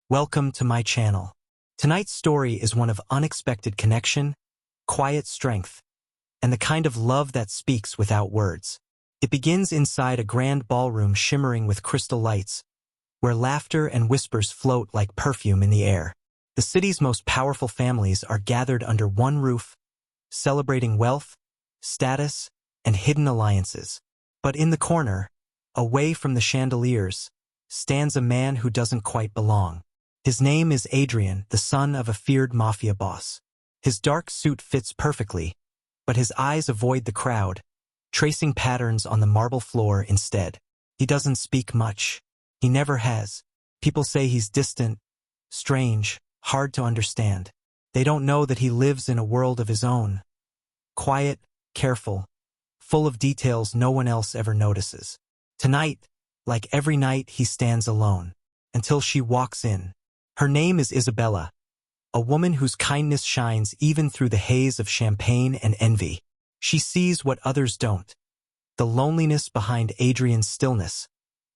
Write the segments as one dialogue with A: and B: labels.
A: Welcome to my channel. Tonight's story is one of unexpected connection, quiet strength, and the kind of love that speaks without words. It begins inside a grand ballroom shimmering with crystal lights, where laughter and whispers float like perfume in the air. The city's most powerful families are gathered under one roof, celebrating wealth, status, and hidden alliances. But in the corner, away from the chandeliers, stands a man who doesn't quite belong. His name is Adrian, the son of a feared mafia boss. His dark suit fits perfectly, but his eyes avoid the crowd, tracing patterns on the marble floor instead. He doesn't speak much. He never has. People say he's distant, strange, hard to understand. They don't know that he lives in a world of his own. Quiet, careful, full of details no one else ever notices. Tonight, like every night, he stands alone, until she walks in. Her name is Isabella, a woman whose kindness shines even through the haze of champagne and envy. She sees what others don't: the loneliness behind Adrian's stillness,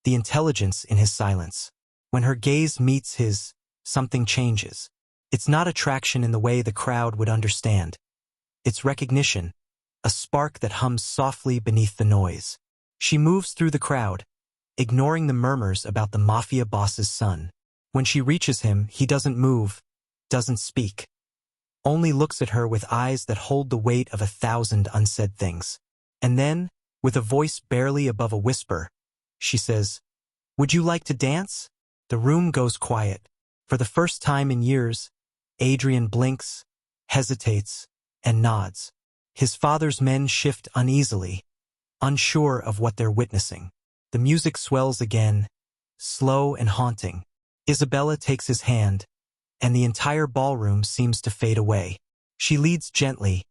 A: the intelligence in his silence. When her gaze meets his, something changes. It's not attraction in the way the crowd would understand. It's recognition, a spark that hums softly beneath the noise. She moves through the crowd, ignoring the murmurs about the mafia boss's son. When she reaches him, he doesn't move, doesn't speak, only looks at her with eyes that hold the weight of 1,000 unsaid things. And then, with a voice barely above a whisper, she says, "Would you like to dance?" The room goes quiet. For the first time in years, Adrian blinks, hesitates, and nods. His father's men shift uneasily, unsure of what they're witnessing. The music swells again, slow and haunting. Isabella takes his hand, and the entire ballroom seems to fade away. She leads gently,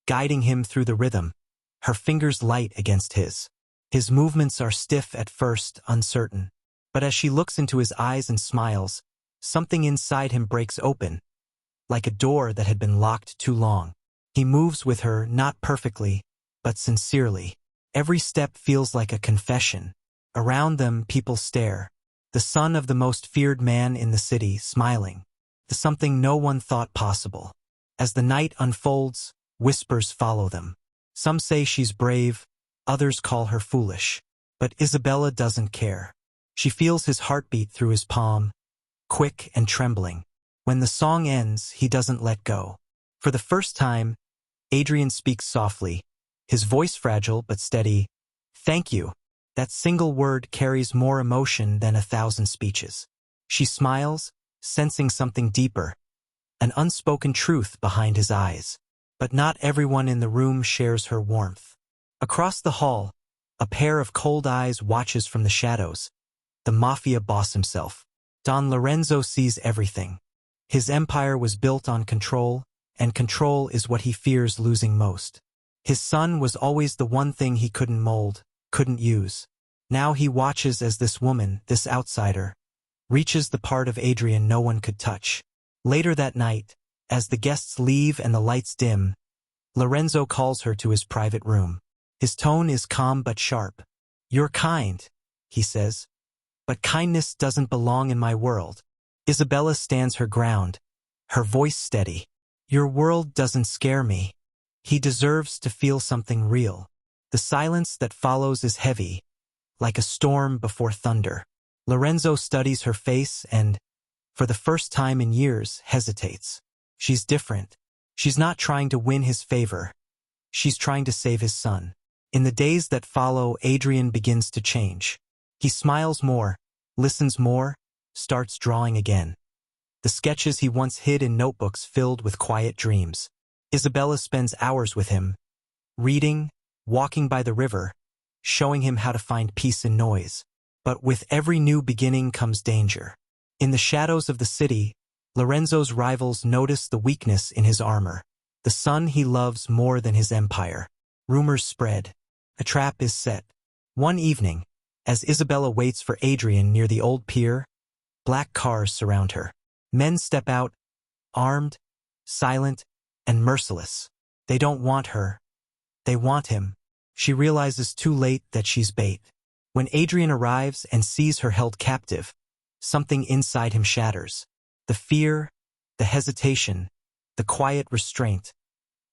A: guiding him through the rhythm, her fingers light against his. His movements are stiff at first, uncertain. But as she looks into his eyes and smiles, something inside him breaks open, like a door that had been locked too long. He moves with her, not perfectly, but sincerely. Every step feels like a confession. Around them, people stare. The son of the most feared man in the city, smiling. The something no one thought possible. As the night unfolds, whispers follow them. Some say she's brave, others call her foolish. But Isabella doesn't care. She feels his heartbeat through his palm, quick and trembling. When the song ends, he doesn't let go. For the first time, Adrian speaks softly, his voice fragile but steady. "Thank you." That single word carries more emotion than 1,000 speeches. She smiles, sensing something deeper, an unspoken truth behind his eyes. But not everyone in the room shares her warmth. Across the hall, a pair of cold eyes watches from the shadows. The mafia boss himself. Don Lorenzo sees everything. His empire was built on control, and control is what he fears losing most. His son was always the one thing he couldn't mold, couldn't use. Now he watches as this woman, this outsider, reaches the part of Adrian no one could touch. Later that night, as the guests leave and the lights dim, Lorenzo calls her to his private room. His tone is calm but sharp. "You're kind," he says, "but kindness doesn't belong in my world." Isabella stands her ground, her voice steady. "Your world doesn't scare me." He deserves to feel something real. The silence that follows is heavy, like a storm before thunder. Lorenzo studies her face and, for the first time in years, hesitates. She's different. She's not trying to win his favor. She's trying to save his son. In the days that follow, Adrian begins to change. He smiles more, listens more, starts drawing again. The sketches he once hid in notebooks filled with quiet dreams. Isabella spends hours with him, reading, walking by the river, showing him how to find peace in noise. But with every new beginning comes danger. In the shadows of the city, Lorenzo's rivals notice the weakness in his armor. The son he loves more than his empire. Rumors spread. A trap is set. One evening, as Isabella waits for Adrian near the old pier, black cars surround her. Men step out, armed, silent, and merciless. They don't want her. They want him. She realizes too late that she's bait. When Adrian arrives and sees her held captive, something inside him shatters. The fear, the hesitation, the quiet restraint,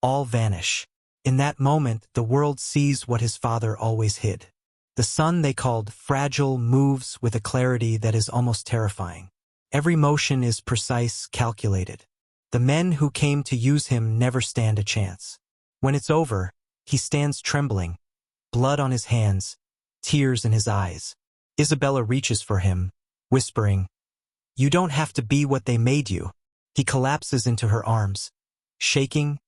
A: all vanish. In that moment, the world sees what his father always hid. The son they called fragile moves with a clarity that is almost terrifying. Every motion is precise, calculated. The men who came to use him never stand a chance. When it's over, he stands trembling, blood on his hands, tears in his eyes. Isabella reaches for him, whispering, "You don't have to be what they made you." He collapses into her arms, shaking,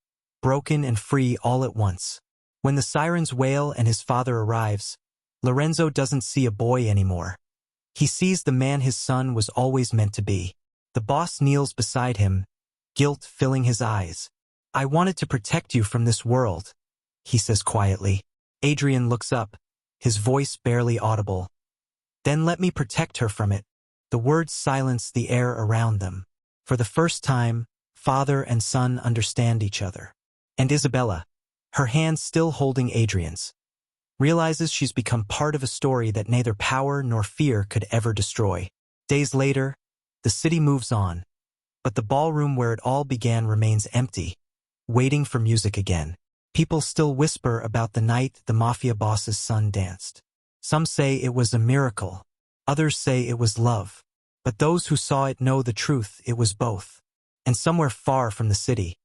A: broken and free all at once. When the sirens wail and his father arrives, Lorenzo doesn't see a boy anymore. He sees the man his son was always meant to be. The boss kneels beside him, guilt filling his eyes. "I wanted to protect you from this world," he says quietly. Adrian looks up, his voice barely audible. "Then let me protect her from it." The words silence the air around them. For the first time, father and son understand each other. And Isabella, her hand still holding Adrian's, realizes she's become part of a story that neither power nor fear could ever destroy. Days later, the city moves on, but the ballroom where it all began remains empty, waiting for music again. People still whisper about the night the Mafia boss's son danced. Some say it was a miracle, others say it was love. But those who saw it know the truth, it was both. And somewhere far from the city,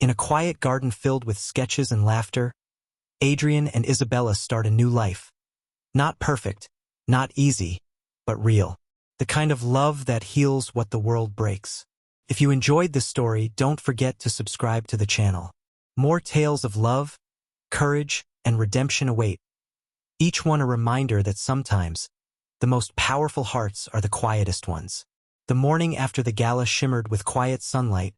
A: in a quiet garden filled with sketches and laughter, Adrian and Isabella start a new life. Not perfect, not easy, but real. The kind of love that heals what the world breaks. If you enjoyed this story, don't forget to subscribe to the channel. More tales of love, courage, and redemption await. Each one a reminder that sometimes, the most powerful hearts are the quietest ones. The morning after the gala shimmered with quiet sunlight,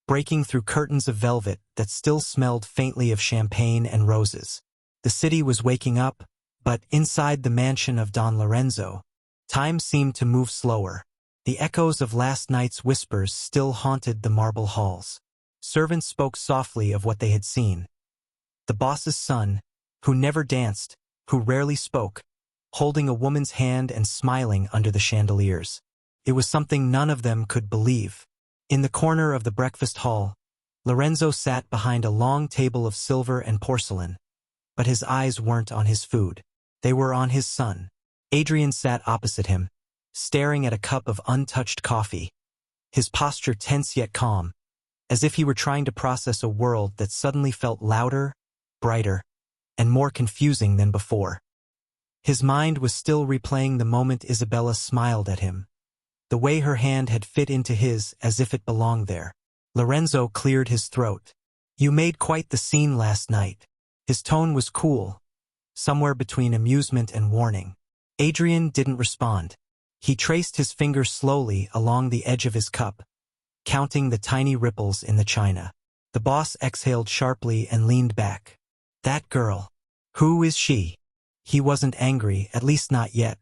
A: breaking through curtains of velvet that still smelled faintly of champagne and roses. The city was waking up, but inside the mansion of Don Lorenzo, time seemed to move slower. The echoes of last night's whispers still haunted the marble halls. Servants spoke softly of what they had seen. The boss's son, who never danced, who rarely spoke, holding a woman's hand and smiling under the chandeliers. It was something none of them could believe. In the corner of the breakfast hall, Lorenzo sat behind a long table of silver and porcelain, but his eyes weren't on his food. They were on his son. Adrian sat opposite him, staring at a cup of untouched coffee, his posture tense yet calm, as if he were trying to process a world that suddenly felt louder, brighter, and more confusing than before. His mind was still replaying the moment Isabella smiled at him, the way her hand had fit into his as if it belonged there. Lorenzo cleared his throat. "You made quite the scene last night." His tone was cool, somewhere between amusement and warning. Adrian didn't respond. He traced his fingers slowly along the edge of his cup, counting the tiny ripples in the china. The boss exhaled sharply and leaned back. "That girl. Who is she?" He wasn't angry, at least not yet.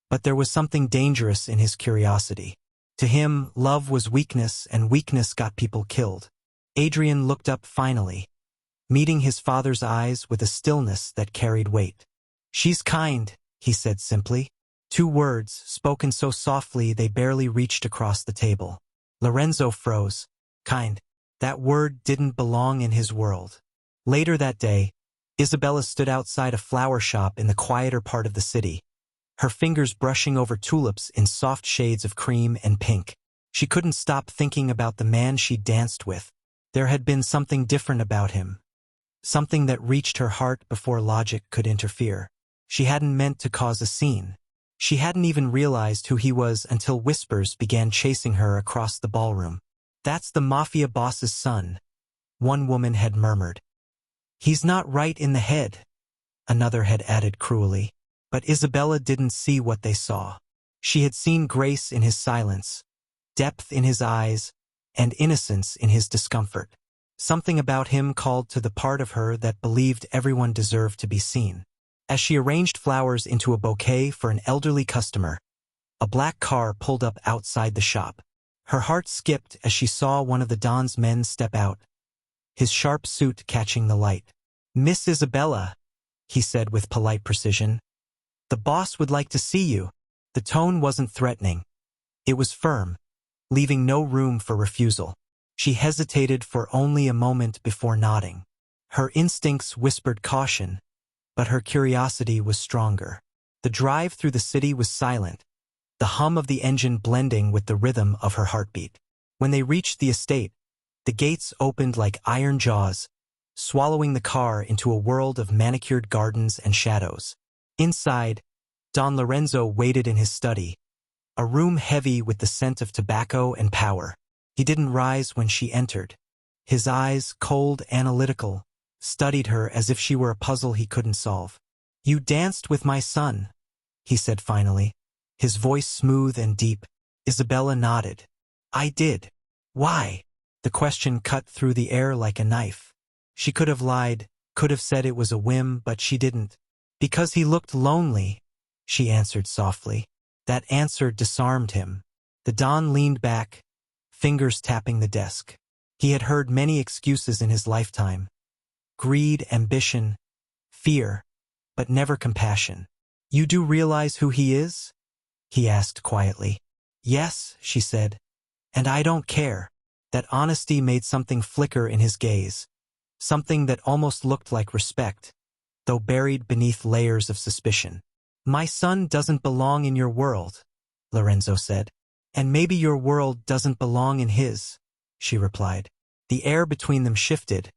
A: But there was something dangerous in his curiosity. To him, love was weakness, and weakness got people killed. Adrian looked up finally, meeting his father's eyes with a stillness that carried weight. "She's kind," he said simply. 2 words, spoken so softly they barely reached across the table. Lorenzo froze. Kind. That word didn't belong in his world. Later that day, Isabella stood outside a flower shop in the quieter part of the city, her fingers brushing over tulips in soft shades of cream and pink. She couldn't stop thinking about the man she danced with. There had been something different about him, something that reached her heart before logic could interfere. She hadn't meant to cause a scene. She hadn't even realized who he was until whispers began chasing her across the ballroom. "That's the Mafia boss's son," one woman had murmured. "He's not right in the head," another had added cruelly. But Isabella didn't see what they saw. She had seen grace in his silence, depth in his eyes, and innocence in his discomfort. Something about him called to the part of her that believed everyone deserved to be seen. As she arranged flowers into a bouquet for an elderly customer, a black car pulled up outside the shop. Her heart skipped as she saw one of the Don's men step out, his sharp suit catching the light. "Miss Isabella," he said with polite precision. "The boss would like to see you." The tone wasn't threatening, It was firm, leaving no room for refusal. She hesitated for only a moment before nodding. Her instincts whispered caution, but her curiosity was stronger. The drive through the city was silent, the hum of the engine blending with the rhythm of her heartbeat. When they reached the estate, the gates opened like iron jaws, swallowing the car into a world of manicured gardens and shadows. Inside, Don Lorenzo waited in his study, a room heavy with the scent of tobacco and power. He didn't rise when she entered. His eyes, cold, analytical, studied her as if she were a puzzle he couldn't solve. "You danced with my son," he said finally, his voice smooth and deep. Isabella nodded. "I did." "Why?" The question cut through the air like a knife. She could have lied, could have said it was a whim, but she didn't. "Because he looked lonely," she answered softly. That answer disarmed him. The Don leaned back, fingers tapping the desk. He had heard many excuses in his lifetime. Greed, ambition, fear, but never compassion. "You do realize who he is?" he asked quietly. "Yes," she said, "and I don't care." That honesty made something flicker in his gaze, something that almost looked like respect, though buried beneath layers of suspicion. "My son doesn't belong in your world," Lorenzo said. "And maybe your world doesn't belong in his," she replied. The air between them shifted,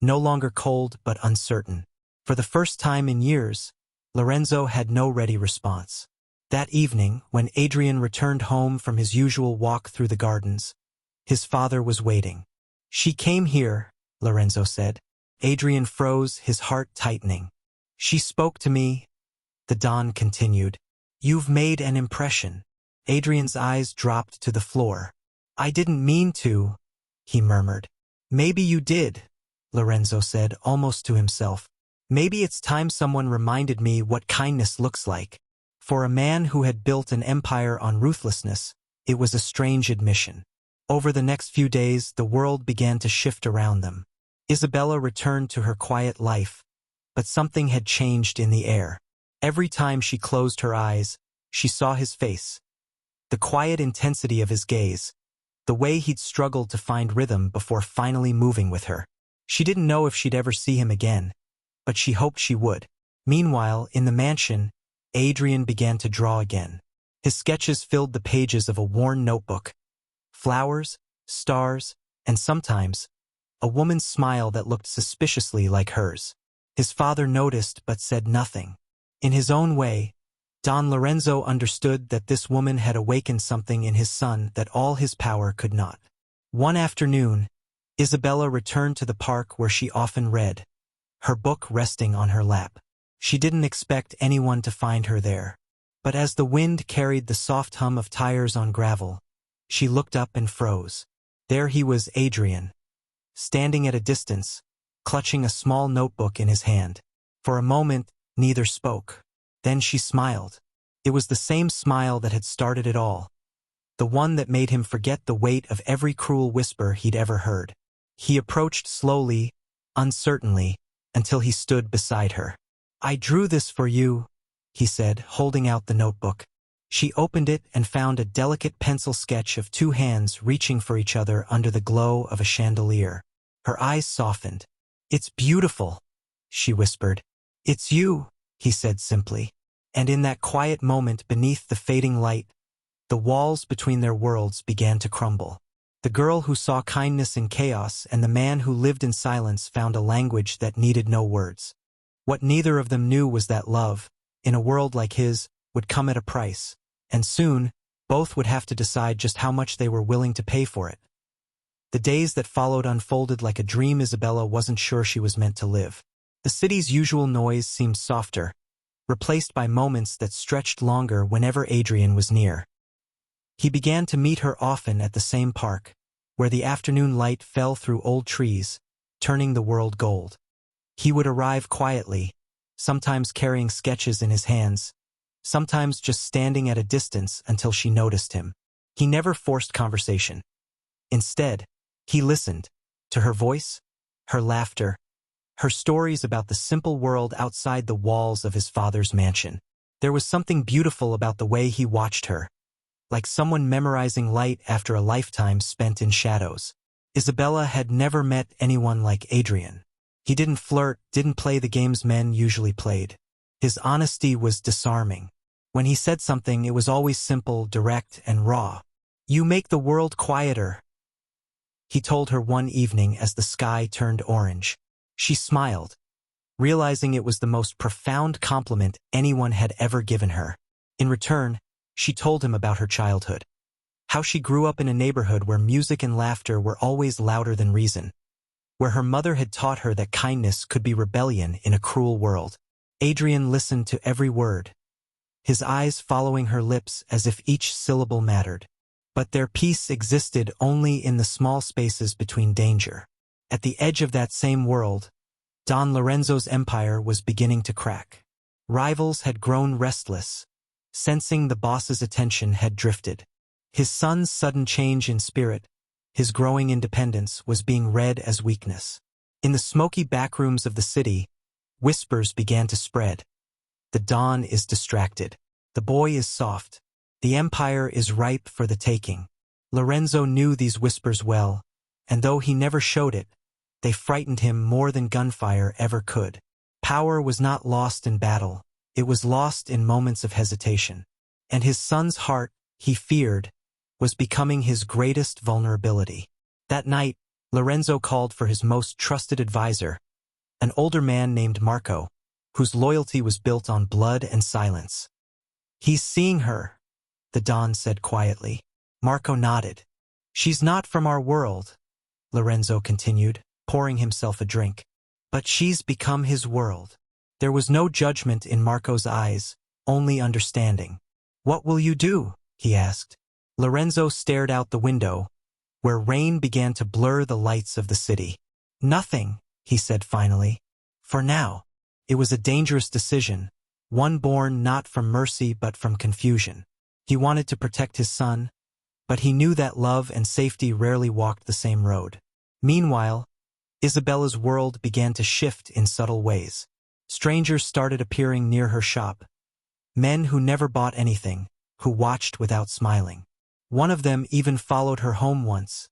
A: no longer cold but uncertain. For the first time in years, Lorenzo had no ready response. That evening, when Adrian returned home from his usual walk through the gardens, his father was waiting. "She came here," Lorenzo said. Adrian froze, his heart tightening. "She spoke to me," the Don continued. "You've made an impression." Adrian's eyes dropped to the floor. "I didn't mean to," he murmured. "Maybe you did," Lorenzo said, almost to himself. "Maybe it's time someone reminded me what kindness looks like." For a man who had built an empire on ruthlessness, it was a strange admission. Over the next few days, the world began to shift around them. Isabella returned to her quiet life, but something had changed in the air. Every time she closed her eyes, she saw his face. The quiet intensity of his gaze, the way he'd struggled to find rhythm before finally moving with her. She didn't know if she'd ever see him again, but she hoped she would. Meanwhile, in the mansion, Adrian began to draw again. His sketches filled the pages of a worn notebook. Flowers, stars, and sometimes, a woman's smile that looked suspiciously like hers. His father noticed but said nothing. In his own way, Don Lorenzo understood that this woman had awakened something in his son that all his power could not. One afternoon, Isabella returned to the park where she often read, her book resting on her lap. She didn't expect anyone to find her there. But as the wind carried the soft hum of tires on gravel, she looked up and froze. There he was, Adrian, standing at a distance, clutching a small notebook in his hand. For a moment, neither spoke. Then she smiled. It was the same smile that had started it all, the one that made him forget the weight of every cruel whisper he'd ever heard. He approached slowly, uncertainly, until he stood beside her. "I drew this for you," he said, holding out the notebook. She opened it and found a delicate pencil sketch of two hands reaching for each other under the glow of a chandelier. Her eyes softened. "It's beautiful," she whispered. "It's you," he said simply. And in that quiet moment beneath the fading light, the walls between their worlds began to crumble. The girl who saw kindness in chaos and the man who lived in silence found a language that needed no words. What neither of them knew was that love, in a world like his, would come at a price, and soon, both would have to decide just how much they were willing to pay for it. The days that followed unfolded like a dream Isabella wasn't sure she was meant to live. The city's usual noise seemed softer, replaced by moments that stretched longer whenever Adrian was near. He began to meet her often at the same park, where the afternoon light fell through old trees, turning the world gold. He would arrive quietly, sometimes carrying sketches in his hands, sometimes just standing at a distance until she noticed him. He never forced conversation. Instead, he listened to her voice, her laughter, her stories about the simple world outside the walls of his father's mansion. There was something beautiful about the way he watched her, like someone memorizing light after a lifetime spent in shadows. Isabella had never met anyone like Adrian. He didn't flirt, didn't play the games men usually played. His honesty was disarming. When he said something, it was always simple, direct, and raw. "You make the world quieter," he told her one evening as the sky turned orange. She smiled, realizing it was the most profound compliment anyone had ever given her. In return, she told him about her childhood. How she grew up in a neighborhood where music and laughter were always louder than reason. Where her mother had taught her that kindness could be rebellion in a cruel world. Adrian listened to every word, his eyes following her lips as if each syllable mattered. But their peace existed only in the small spaces between danger. At the edge of that same world, Don Lorenzo's empire was beginning to crack. Rivals had grown restless, sensing the boss's attention had drifted. His son's sudden change in spirit, his growing independence, was being read as weakness. In the smoky backrooms of the city, whispers began to spread. The Don is distracted. The boy is soft. The empire is ripe for the taking. Lorenzo knew these whispers well, and though he never showed it, they frightened him more than gunfire ever could. Power was not lost in battle. It was lost in moments of hesitation. And his son's heart, he feared, was becoming his greatest vulnerability. That night, Lorenzo called for his most trusted advisor, an older man named Marco, whose loyalty was built on blood and silence. "He's seeing her," the Don said quietly. Marco nodded. "She's not from our world," Lorenzo continued, pouring himself a drink. "But she's become his world." There was no judgment in Marco's eyes, only understanding. "What will you do?" he asked. Lorenzo stared out the window, where rain began to blur the lights of the city. "Nothing," he said finally. For now. It was a dangerous decision, one born not from mercy but from confusion. He wanted to protect his son, but he knew that love and safety rarely walked the same road. Meanwhile, Isabella's world began to shift in subtle ways. Strangers started appearing near her shop. Men who never bought anything, who watched without smiling. One of them even followed her home once,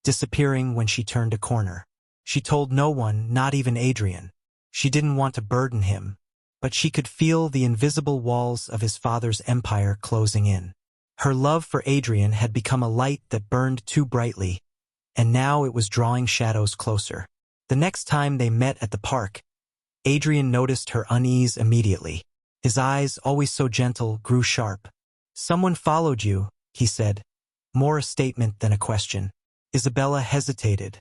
A: disappearing when she turned a corner. She told no one, not even Adrian. She didn't want to burden him, but she could feel the invisible walls of his father's empire closing in. Her love for Adrian had become a light that burned too brightly, and now it was drawing shadows closer. The next time they met at the park, Adrian noticed her unease immediately. His eyes, always so gentle, grew sharp. "Someone followed you," he said, more a statement than a question. Isabella hesitated,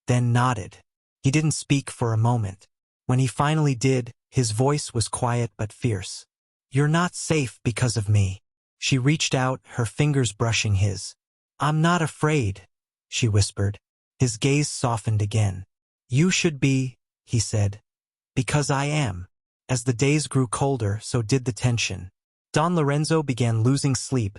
A: then nodded. He didn't speak for a moment. When he finally did, his voice was quiet but fierce. "You're not safe because of me." She reached out, her fingers brushing his. "I'm not afraid," she whispered. His gaze softened again. "You should be," he said. "Because I am." As the days grew colder, so did the tension. Don Lorenzo began losing sleep,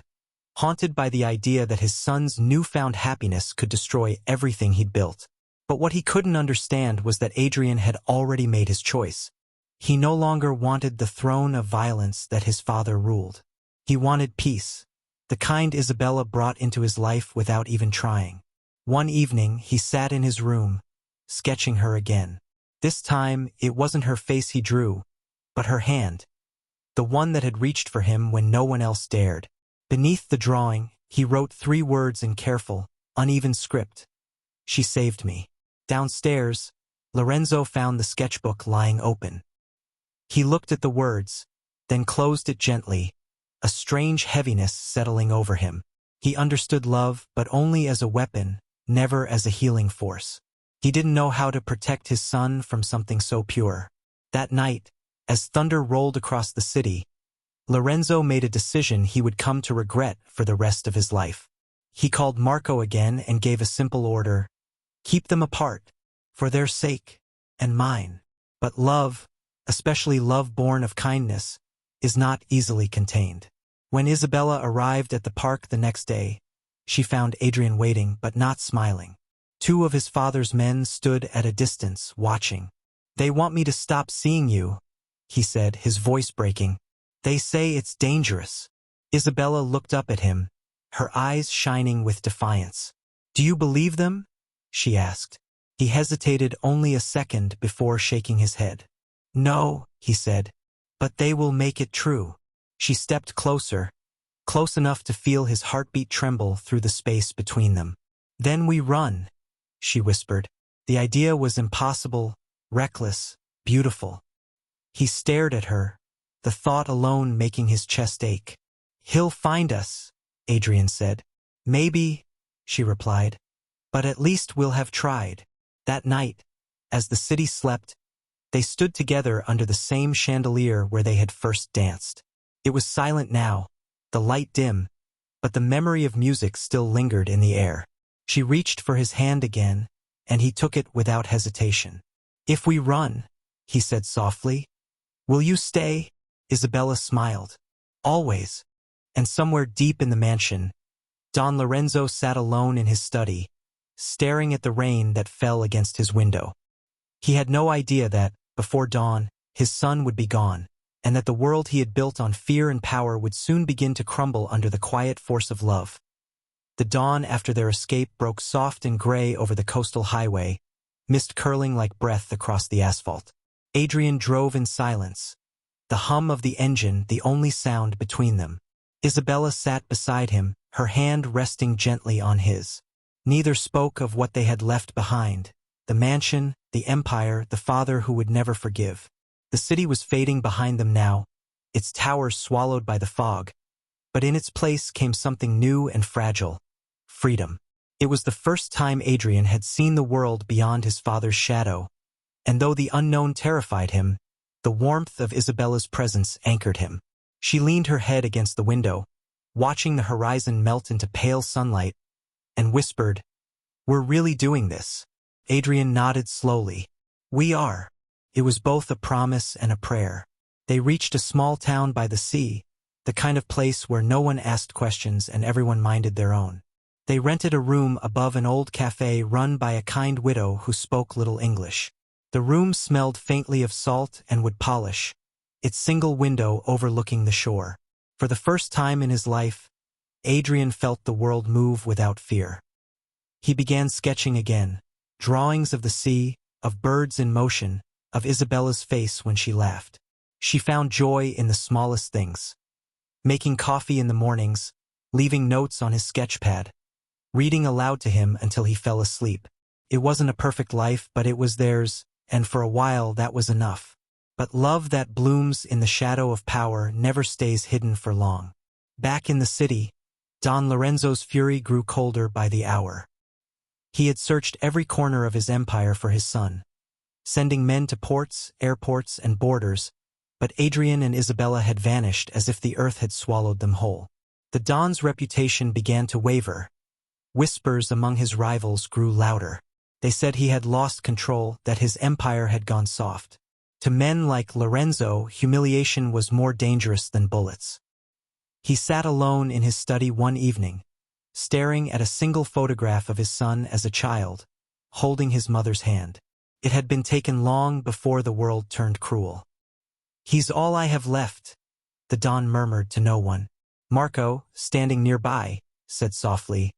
A: haunted by the idea that his son's newfound happiness could destroy everything he'd built. But what he couldn't understand was that Adrian had already made his choice. He no longer wanted the throne of violence that his father ruled. He wanted peace, the kind Isabella brought into his life without even trying. One evening, he sat in his room, sketching her again. This time, it wasn't her face he drew, but her hand, the one that had reached for him when no one else dared. Beneath the drawing, he wrote 3 words in careful, uneven script. "She saved me." Downstairs, Lorenzo found the sketchbook lying open. He looked at the words, then closed it gently, a strange heaviness settling over him. He understood love, but only as a weapon, never as a healing force. He didn't know how to protect his son from something so pure. That night, as thunder rolled across the city, Lorenzo made a decision he would come to regret for the rest of his life. He called Marco again and gave a simple order. "Keep them apart, for their sake, and mine." But love, especially love born of kindness, is not easily contained. When Isabella arrived at the park the next day, she found Adrian waiting but not smiling. 2 of his father's men stood at a distance, watching. "They want me to stop seeing you," he said, his voice breaking. "They say it's dangerous." Isabella looked up at him, her eyes shining with defiance. "Do you believe them?" she asked. He hesitated only a second before shaking his head. "No," he said, "but they will make it true." She stepped closer, close enough to feel his heartbeat tremble through the space between them. "Then we run," she whispered. The idea was impossible, reckless, beautiful. He stared at her, the thought alone making his chest ache. "He'll find us," Adrian said. "Maybe," she replied, "but at least we'll have tried." That night, as the city slept, they stood together under the same chandelier where they had first danced. It was silent now, the light dim, but the memory of music still lingered in the air. She reached for his hand again, and he took it without hesitation. "If we run," he said softly, "will you stay?" Isabella smiled. "Always." And somewhere deep in the mansion, Don Lorenzo sat alone in his study, staring at the rain that fell against his window. He had no idea that, before dawn, his son would be gone, and that the world he had built on fear and power would soon begin to crumble under the quiet force of love. The dawn after their escape broke soft and gray over the coastal highway, mist curling like breath across the asphalt. Adrian drove in silence, the hum of the engine the only sound between them. Isabella sat beside him, her hand resting gently on his. Neither spoke of what they had left behind, the mansion, the empire, the father who would never forgive. The city was fading behind them now, its towers swallowed by the fog, but in its place came something new and fragile: freedom. It was the first time Adrian had seen the world beyond his father's shadow, and though the unknown terrified him, the warmth of Isabella's presence anchored him. She leaned her head against the window, watching the horizon melt into pale sunlight, and whispered, "We're really doing this." Adrian nodded slowly. "We are." It was both a promise and a prayer. They reached a small town by the sea, the kind of place where no one asked questions and everyone minded their own. They rented a room above an old cafe run by a kind widow who spoke little English. The room smelled faintly of salt and wood polish, its single window overlooking the shore. For the first time in his life, Adrian felt the world move without fear. He began sketching again, drawings of the sea, of birds in motion, of Isabella's face when she laughed. She found joy in the smallest things. Making coffee in the mornings, leaving notes on his sketchpad, reading aloud to him until he fell asleep. It wasn't a perfect life, but it was theirs, and for a while that was enough. But love that blooms in the shadow of power never stays hidden for long. Back in the city, Don Lorenzo's fury grew colder by the hour. He had searched every corner of his empire for his son, sending men to ports, airports, and borders, but Adrian and Isabella had vanished as if the earth had swallowed them whole. The Don's reputation began to waver. Whispers among his rivals grew louder. They said he had lost control, that his empire had gone soft. To men like Lorenzo, humiliation was more dangerous than bullets. He sat alone in his study one evening, staring at a single photograph of his son as a child, holding his mother's hand. It had been taken long before the world turned cruel. "He's all I have left," the Don murmured to no one. Marco, standing nearby, said softly,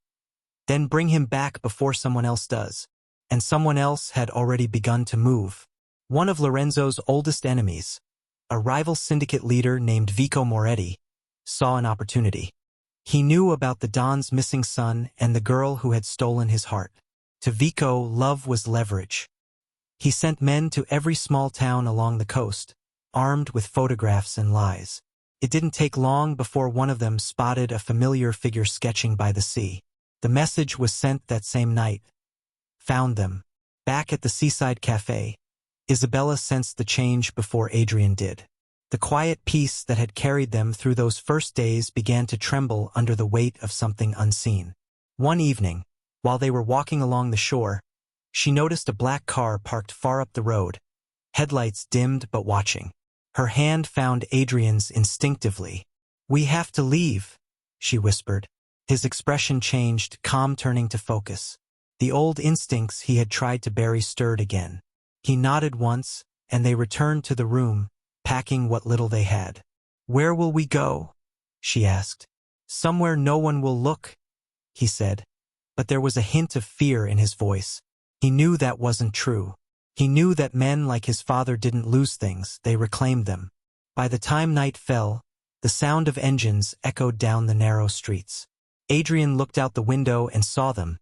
A: "Then bring him back before someone else does." And someone else had already begun to move. One of Lorenzo's oldest enemies, a rival syndicate leader named Vico Moretti, saw an opportunity. He knew about the Don's missing son and the girl who had stolen his heart. To Vico, love was leverage. He sent men to every small town along the coast, armed with photographs and lies. It didn't take long before one of them spotted a familiar figure sketching by the sea. The message was sent that same night. Found them. Back at the seaside cafe, Isabella sensed the change before Adrian did. The quiet peace that had carried them through those first days began to tremble under the weight of something unseen. One evening, while they were walking along the shore, she noticed a black car parked far up the road, headlights dimmed but watching. Her hand found Adrian's instinctively. "We have to leave," she whispered. His expression changed, calm turning to focus. The old instincts he had tried to bury stirred again. He nodded once, and they returned to the room, packing what little they had. "Where will we go?" she asked. "Somewhere no one will look," he said. But there was a hint of fear in his voice. He knew that wasn't true. He knew that men like his father didn't lose things, they reclaimed them. By the time night fell, the sound of engines echoed down the narrow streets. Adrian looked out the window and saw them.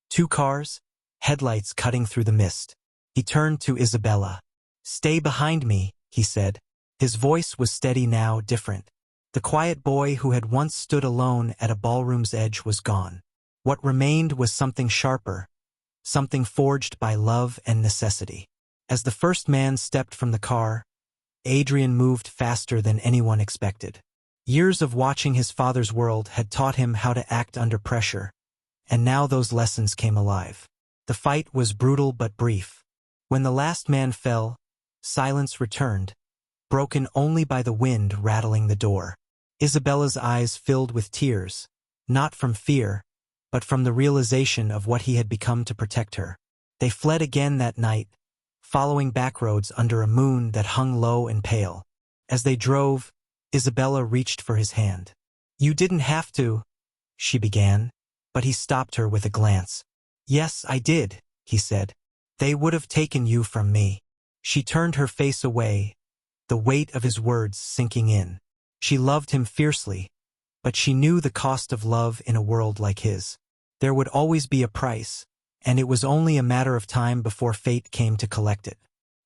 A: 2 cars, headlights cutting through the mist. He turned to Isabella. "Stay behind me," he said. His voice was steady now, different. The quiet boy who had once stood alone at a ballroom's edge was gone. What remained was something sharper, something forged by love and necessity. As the first man stepped from the car, Adrian moved faster than anyone expected. Years of watching his father's world had taught him how to act under pressure, and now those lessons came alive. The fight was brutal but brief. When the last man fell, silence returned, broken only by the wind rattling the door. Isabella's eyes filled with tears, not from fear, but from the realization of what he had become to protect her. They fled again that night, following backroads under a moon that hung low and pale. As they drove, Isabella reached for his hand. "You didn't have to," she began, but he stopped her with a glance. "Yes, I did," he said. "They would have taken you from me." She turned her face away, the weight of his words sinking in. She loved him fiercely, but she knew the cost of love in a world like his. There would always be a price, and it was only a matter of time before fate came to collect it.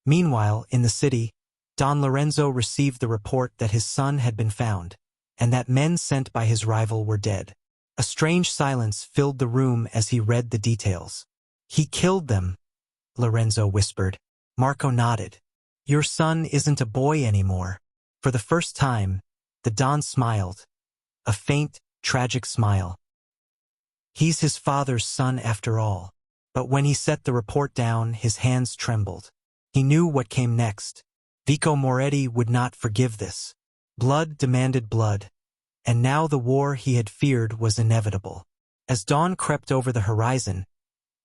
A: Meanwhile, in the city, Don Lorenzo received the report that his son had been found, and that men sent by his rival were dead. A strange silence filled the room as he read the details. "He killed them," Lorenzo whispered. Marco nodded. "Your son isn't a boy anymore." For the first time, the Don smiled, a faint, tragic smile. "He's his father's son after all." But when he set the report down, his hands trembled. He knew what came next. Vico Moretti would not forgive this. Blood demanded blood, and now the war he had feared was inevitable. As dawn crept over the horizon,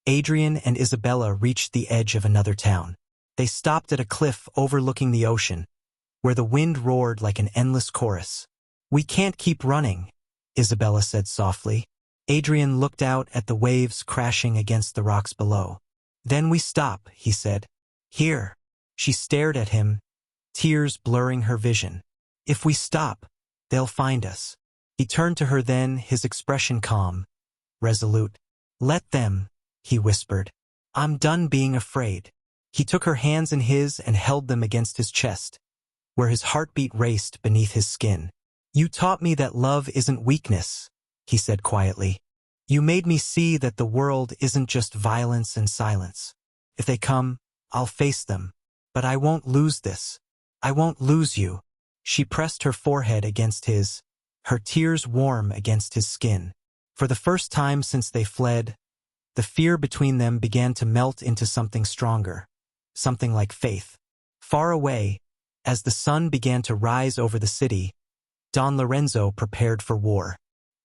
A: Adrian and Isabella reached the edge of another town. They stopped at a cliff overlooking the ocean, where the wind roared like an endless chorus. "We can't keep running," Isabella said softly. Adrian looked out at the waves crashing against the rocks below. "Then we stop," he said. "Here." She stared at him, tears blurring her vision. "If we stop, they'll find us." He turned to her then, his expression calm, resolute. "Let them," he whispered. "I'm done being afraid." He took her hands in his and held them against his chest, where his heartbeat raced beneath his skin. "You taught me that love isn't weakness," he said quietly. "You made me see that the world isn't just violence and silence. If they come, I'll face them. But I won't lose this. I won't lose you." She pressed her forehead against his, her tears warm against his skin. For the first time since they fled, the fear between them began to melt into something stronger, something like faith. Far away, as the sun began to rise over the city, Don Lorenzo prepared for war.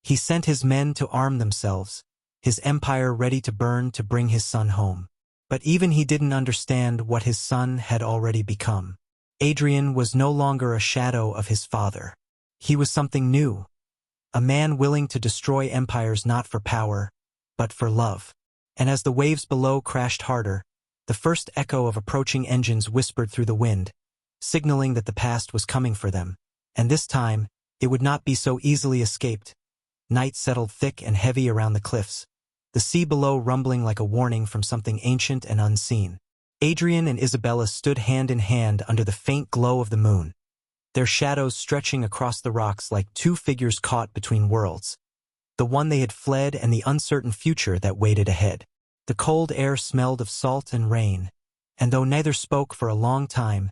A: He sent his men to arm themselves, his empire ready to burn to bring his son home. But even he didn't understand what his son had already become. Adrian was no longer a shadow of his father. He was something new, a man willing to destroy empires not for power, but for love. And as the waves below crashed harder, the first echo of approaching engines whispered through the wind, signaling that the past was coming for them. And this time, it would not be so easily escaped. Night settled thick and heavy around the cliffs, the sea below rumbling like a warning from something ancient and unseen. Adrian and Isabella stood hand in hand under the faint glow of the moon, their shadows stretching across the rocks like 2 figures caught between worlds, the one they had fled and the uncertain future that waited ahead. The cold air smelled of salt and rain, and though neither spoke for a long time,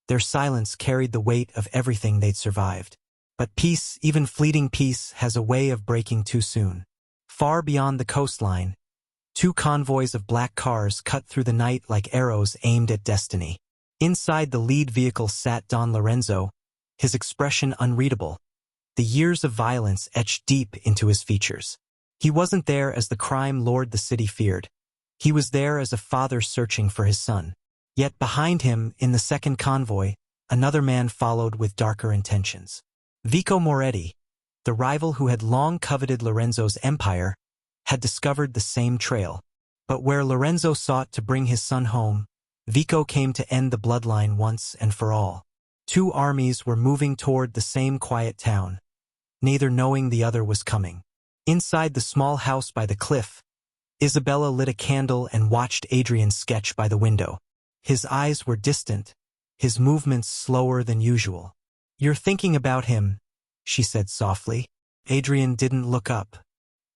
A: their silence carried the weight of everything they'd survived. But peace, even fleeting peace, has a way of breaking too soon. Far beyond the coastline, 2 convoys of black cars cut through the night like arrows aimed at destiny. Inside the lead vehicle sat Don Lorenzo, his expression unreadable, the years of violence etched deep into his features. He wasn't there as the crime lord the city feared. He was there as a father searching for his son. Yet behind him, in the second convoy, another man followed with darker intentions. Vico Moretti, The rival who had long coveted Lorenzo's empire had discovered the same trail. But where Lorenzo sought to bring his son home, Vico came to end the bloodline once and for all. Two armies were moving toward the same quiet town, neither knowing the other was coming. Inside the small house by the cliff, Isabella lit a candle and watched Adrian sketch by the window. His eyes were distant, his movements slower than usual. "You're thinking about him," she said softly. Adrian didn't look up.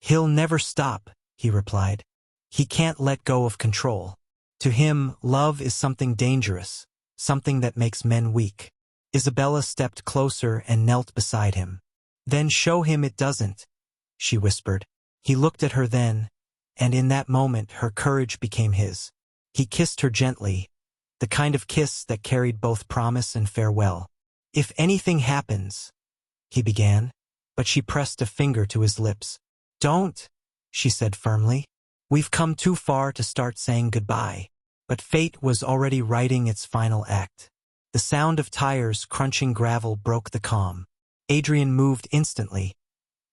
A: "He'll never stop," he replied. "He can't let go of control. To him, love is something dangerous, something that makes men weak." Isabella stepped closer and knelt beside him. "Then show him it doesn't," she whispered. He looked at her then, and in that moment her courage became his. He kissed her gently, the kind of kiss that carried both promise and farewell. "If anything happens," he began, but she pressed a finger to his lips. "Don't," she said firmly. "We've come too far to start saying goodbye." But fate was already writing its final act. The sound of tires crunching gravel broke the calm. Adrian moved instantly,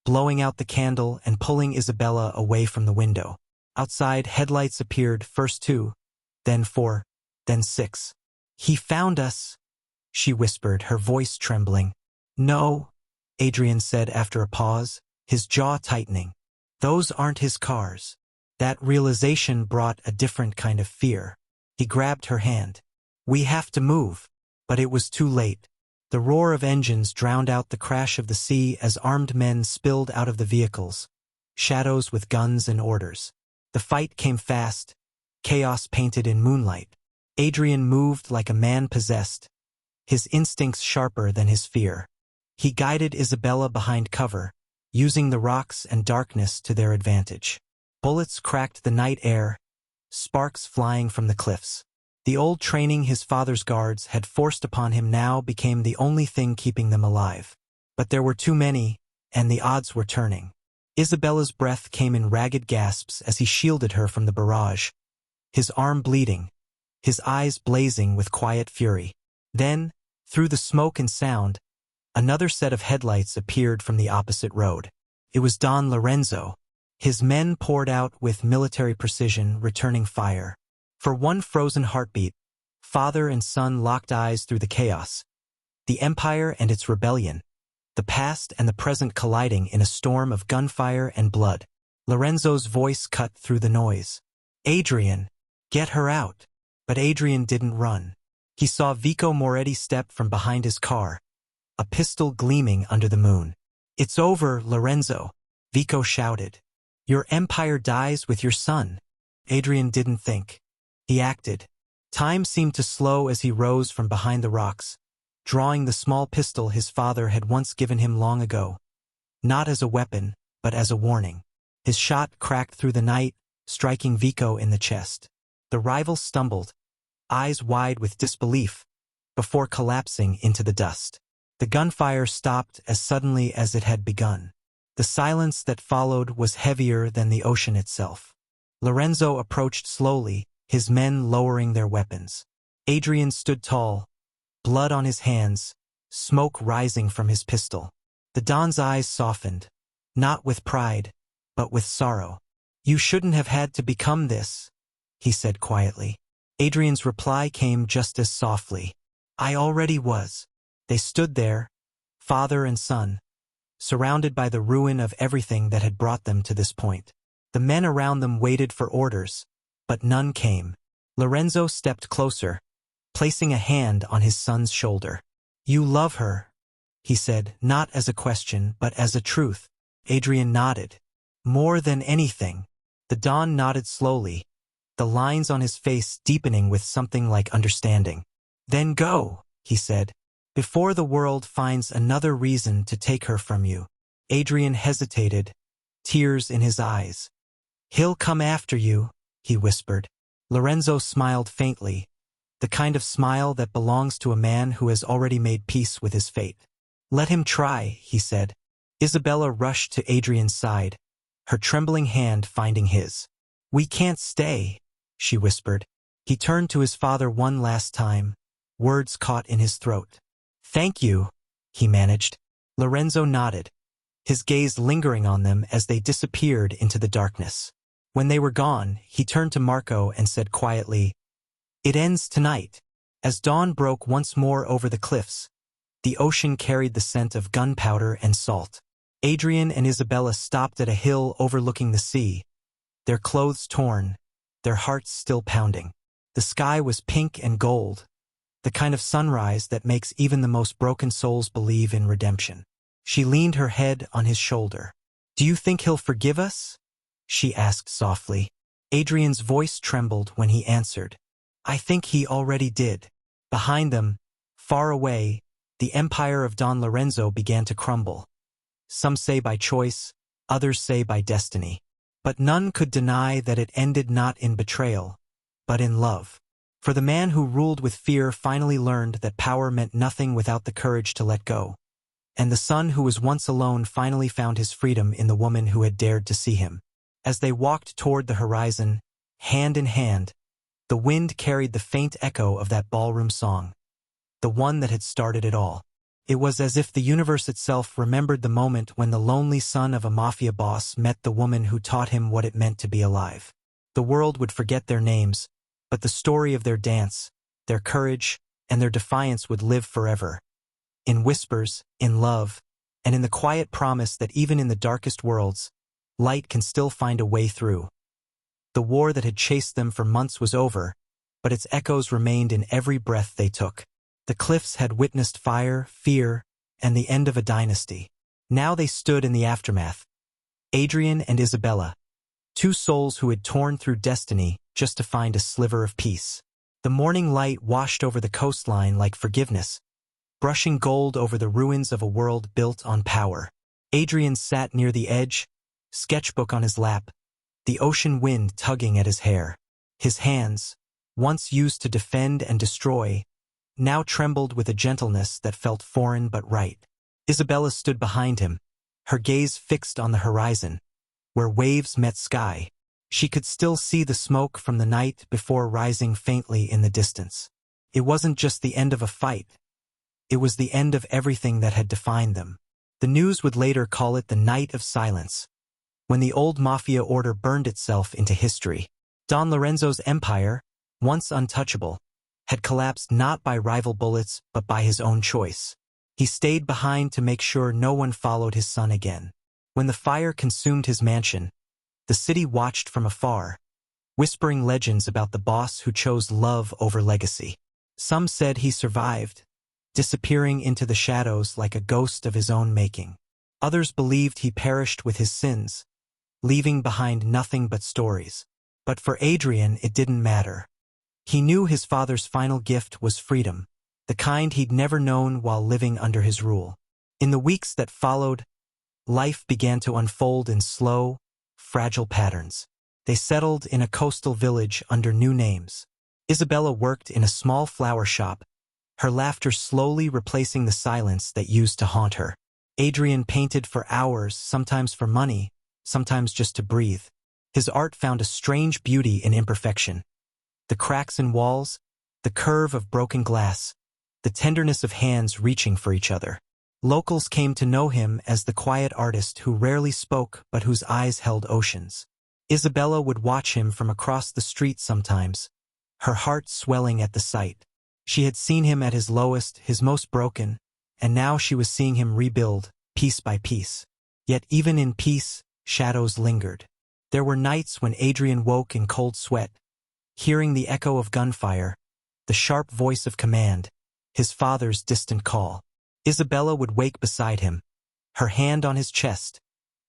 A: blowing out the candle and pulling Isabella away from the window. Outside, headlights appeared, first 2, then 4, then 6. "He found us," she whispered, her voice trembling. "No," Adrian said after a pause, his jaw tightening. "Those aren't his cars." That realization brought a different kind of fear. He grabbed her hand. "We have to move." But it was too late. The roar of engines drowned out the crash of the sea as armed men spilled out of the vehicles, shadows with guns and orders. The fight came fast, chaos painted in moonlight. Adrian moved like a man possessed, his instincts sharper than his fear. He guided Isabella behind cover, using the rocks and darkness to their advantage. Bullets cracked the night air, sparks flying from the cliffs. The old training his father's guards had forced upon him now became the only thing keeping them alive. But there were too many, and the odds were turning. Isabella's breath came in ragged gasps as he shielded her from the barrage, his arm bleeding, his eyes blazing with quiet fury. Then, through the smoke and sound, another set of headlights appeared from the opposite road. It was Don Lorenzo. His men poured out with military precision, returning fire. For one frozen heartbeat, father and son locked eyes through the chaos. The empire and its rebellion, the past and the present colliding in a storm of gunfire and blood. Lorenzo's voice cut through the noise. "Adrian, get her out." But Adrian didn't run. He saw Vico Moretti step from behind his car, a pistol gleaming under the moon. "It's over, Lorenzo," Vico shouted. "Your empire dies with your son." Adrian didn't think. He acted. Time seemed to slow as he rose from behind the rocks, drawing the small pistol his father had once given him long ago. Not as a weapon, but as a warning. His shot cracked through the night, striking Vico in the chest. The rival stumbled, eyes wide with disbelief, before collapsing into the dust. The gunfire stopped as suddenly as it had begun. The silence that followed was heavier than the ocean itself. Lorenzo approached slowly, his men lowering their weapons. Adrian stood tall, blood on his hands, smoke rising from his pistol. The Don's eyes softened, not with pride, but with sorrow. "You shouldn't have had to become this," he said quietly. Adrian's reply came just as softly. "I already was." They stood there, father and son, surrounded by the ruin of everything that had brought them to this point. The men around them waited for orders, but none came. Lorenzo stepped closer, placing a hand on his son's shoulder. "You love her," he said, not as a question, but as a truth. Adrian nodded. "More than anything." The Don nodded slowly, the lines on his face deepening with something like understanding. "Then go," he said, "before the world finds another reason to take her from you." Adrian hesitated, tears in his eyes. "He'll come after you," he whispered. Lorenzo smiled faintly, the kind of smile that belongs to a man who has already made peace with his fate. "Let him try," he said. Isabella rushed to Adrian's side, her trembling hand finding his. "We can't stay," she whispered. He turned to his father one last time, words caught in his throat. "Thank you," he managed. Lorenzo nodded, his gaze lingering on them as they disappeared into the darkness. When they were gone, he turned to Marco and said quietly, "It ends tonight." As dawn broke once more over the cliffs, the ocean carried the scent of gunpowder and salt. Adrian and Isabella stopped at a hill overlooking the sea, their clothes torn, their hearts still pounding. The sky was pink and gold, the kind of sunrise that makes even the most broken souls believe in redemption. She leaned her head on his shoulder. "Do you think he'll forgive us?" she asked softly. Adrian's voice trembled when he answered, "I think he already did." Behind them, far away, the empire of Don Lorenzo began to crumble. Some say by choice, others say by destiny. But none could deny that it ended not in betrayal, but in love. For the man who ruled with fear finally learned that power meant nothing without the courage to let go. And the son who was once alone finally found his freedom in the woman who had dared to see him. As they walked toward the horizon, hand in hand, the wind carried the faint echo of that ballroom song, the one that had started it all. It was as if the universe itself remembered the moment when the lonely son of a mafia boss met the woman who taught him what it meant to be alive. The world would forget their names, but the story of their dance, their courage, and their defiance would live forever. In whispers, in love, and in the quiet promise that even in the darkest worlds, light can still find a way through. The war that had chased them for months was over, but its echoes remained in every breath they took. The cliffs had witnessed fire, fear, and the end of a dynasty. Now they stood in the aftermath. Adrian and Isabella, two souls who had torn through destiny just to find a sliver of peace. The morning light washed over the coastline like forgiveness, brushing gold over the ruins of a world built on power. Adrian sat near the edge, sketchbook on his lap, the ocean wind tugging at his hair. His hands, once used to defend and destroy, now trembled with a gentleness that felt foreign but right. Isabella stood behind him, her gaze fixed on the horizon, where waves met sky. She could still see the smoke from the night before rising faintly in the distance. It wasn't just the end of a fight. It was the end of everything that had defined them. The news would later call it the Night of Silence, when the old Mafia order burned itself into history. Don Lorenzo's empire, once untouchable, had collapsed not by rival bullets but by his own choice. He stayed behind to make sure no one followed his son again. When the fire consumed his mansion, the city watched from afar, whispering legends about the boss who chose love over legacy. Some said he survived, disappearing into the shadows like a ghost of his own making. Others believed he perished with his sins, leaving behind nothing but stories. But for Adrian, it didn't matter. He knew his father's final gift was freedom, the kind he'd never known while living under his rule. In the weeks that followed, life began to unfold in slow, fragile patterns. They settled in a coastal village under new names. Isabella worked in a small flower shop, her laughter slowly replacing the silence that used to haunt her. Adrian painted for hours, sometimes for money, sometimes just to breathe. His art found a strange beauty in imperfection. The cracks in walls, the curve of broken glass, the tenderness of hands reaching for each other. Locals came to know him as the quiet artist who rarely spoke but whose eyes held oceans. Isabella would watch him from across the street sometimes, her heart swelling at the sight. She had seen him at his lowest, his most broken, and now she was seeing him rebuild, piece by piece. Yet even in peace, shadows lingered. There were nights when Adrian woke in cold sweat, hearing the echo of gunfire, the sharp voice of command, his father's distant call. Isabella would wake beside him, her hand on his chest,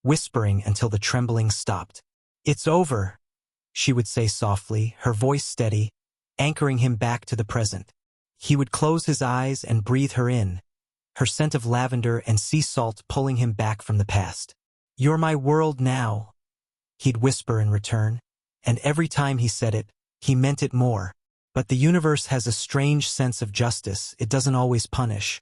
A: whispering until the trembling stopped. "It's over," she would say softly, her voice steady, anchoring him back to the present. He would close his eyes and breathe her in, her scent of lavender and sea salt pulling him back from the past. "You're my world now," he'd whisper in return, and every time he said it, he meant it more. But the universe has a strange sense of justice. It doesn't always punish,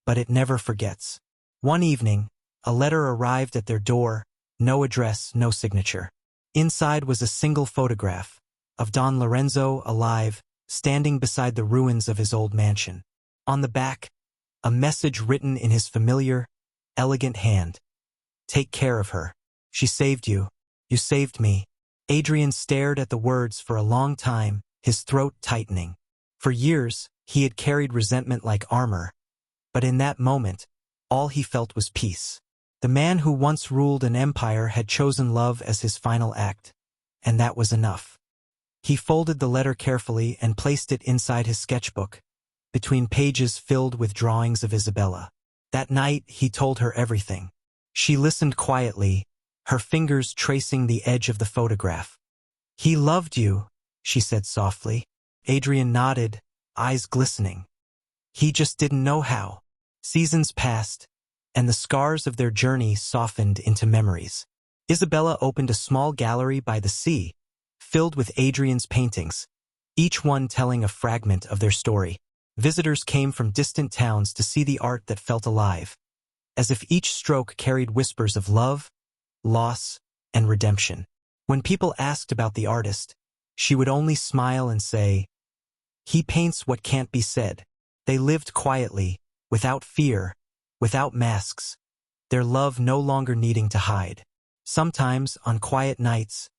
A: but it never forgets. One evening, a letter arrived at their door, no address, no signature. Inside was a single photograph of Don Lorenzo alive, standing beside the ruins of his old mansion. On the back, a message written in his familiar, elegant hand. Take care of her. She saved you. You saved me. Adrian stared at the words for a long time, his throat tightening. For years, he had carried resentment like armor, but in that moment, all he felt was peace. The man who once ruled an empire had chosen love as his final act, and that was enough. He folded the letter carefully and placed it inside his sketchbook, between pages filled with drawings of Isabella. That night, he told her everything. She listened quietly, her fingers tracing the edge of the photograph. "He loved you," she said softly. Adrian nodded, eyes glistening. He just didn't know how. Seasons passed, and the scars of their journey softened into memories. Isabella opened a small gallery by the sea, filled with Adrian's paintings, each one telling a fragment of their story. Visitors came from distant towns to see the art that felt alive, as if each stroke carried whispers of love, loss, and redemption. When people asked about the artist, she would only smile and say, "He paints what can't be said." They lived quietly, without fear, without masks, their love no longer needing to hide. Sometimes, on quiet nights,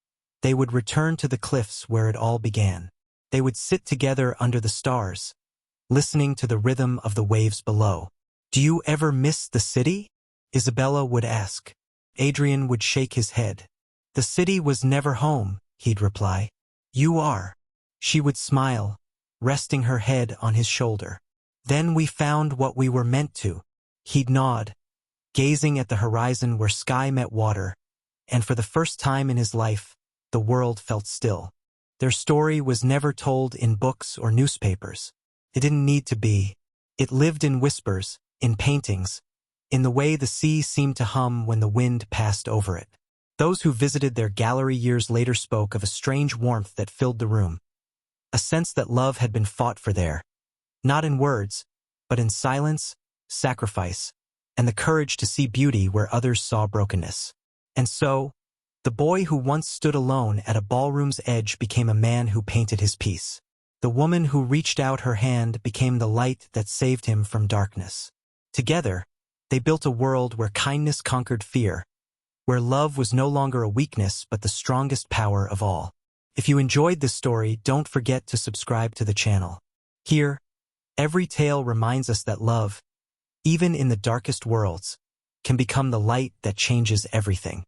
A: they would return to the cliffs where it all began. They would sit together under the stars, listening to the rhythm of the waves below. "Do you ever miss the city?" Isabella would ask. Adrian would shake his head. "The city was never home," he'd reply. "You are." She would smile, resting her head on his shoulder. "Then we found what we were meant to." He'd nod, gazing at the horizon where sky met water, and for the first time in his life, the world felt still. Their story was never told in books or newspapers. It didn't need to be. It lived in whispers, in paintings, in the way the sea seemed to hum when the wind passed over it. Those who visited their gallery years later spoke of a strange warmth that filled the room, a sense that love had been fought for there, not in words, but in silence, sacrifice, and the courage to see beauty where others saw brokenness. And so, the boy who once stood alone at a ballroom's edge became a man who painted his piece. The woman who reached out her hand became the light that saved him from darkness. Together, they built a world where kindness conquered fear, where love was no longer a weakness but the strongest power of all. If you enjoyed this story, don't forget to subscribe to the channel. Here, every tale reminds us that love, even in the darkest worlds, can become the light that changes everything.